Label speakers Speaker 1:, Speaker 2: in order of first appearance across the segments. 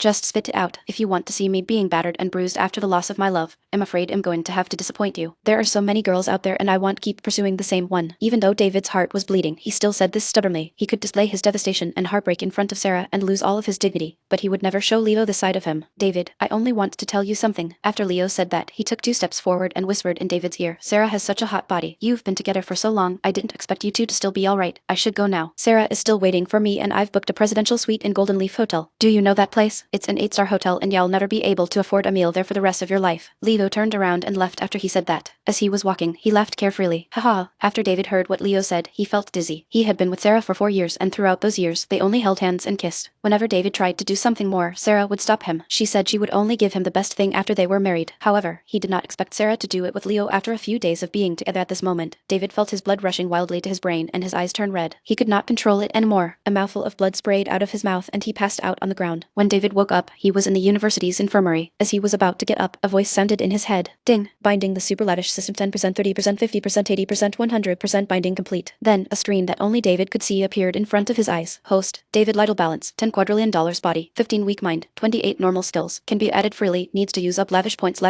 Speaker 1: Just spit it out. If you want to see me being battered and bruised after the loss of my love, I'm afraid I'm going to have to disappoint you. There are so many girls out there and I won't keep pursuing the same one. Even though David's heart was bleeding, he still said this stubbornly. He could display his devastation and heartbreak in front of Sarah and lose all of his dignity, but he would never show Leo this side of him. David, I only want to tell you something. After Leo said that, he took 2 steps forward and whispered in David's ear, Sarah has such a hot body. You've been together for so long, I didn't expect you two to still be alright. I should go now. Sarah is still waiting for me and I've booked a presidential suite in Golden Leaf Hotel. Do you know that place? It's an 8-star hotel and you'll never be able to afford a meal there for the rest of your life. Leo turned around and left after he said that. As he was walking, he laughed carefreely. Haha. After David heard what Leo said, he felt dizzy. He had been with Sarah for 4 years and throughout those years, they only held hands and kissed. Whenever David tried to do something more, Sarah would stop him. She said she would only give him the best thing after they were married. However, he did not expect Sarah to do it with Leo after a few days of being together at this moment. David felt his blood rushing wildly to his brain and his eyes turn red. He could not control it anymore. A mouthful of blood sprayed out of his mouth and he passed out on the ground. When David woke up, he was in the university's infirmary. As he was about to get up, a voice sounded in his head. Ding. Binding the super lattice system 10%, 30%, 50%, 80%, 100% binding complete. Then, a screen that only David could see appeared in front of his eyes. Host, David Lytle balance, $10 quadrillion body, 15 weak mind, 28 normal skills, can be added freely, needs to use up lavish points.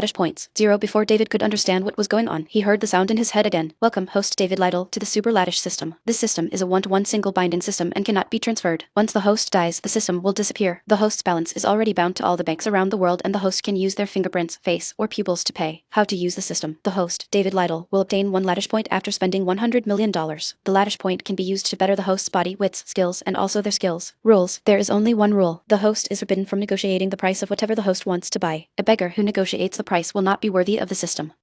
Speaker 1: 0 before David could understand what was going on. He heard the sound in his head again. Welcome, host David Lytle, to the super lattice system. This system is a 1-to-1 single binding system and cannot be transferred. Once the host dies, the system will disappear. The host's balance is already bound to all the banks around the world and the host can use their fingerprints, face, or pupils to pay. How to use the system. The host, David Lytle, will obtain 1 lattice point after spending $100 million. The lattice point can be used to better the host's body, wits, skills, and also their skills. Rules. There is only one rule. The host is forbidden from negotiating the price of whatever the host wants to buy. A beggar who negotiates the price will not be worthy of the system.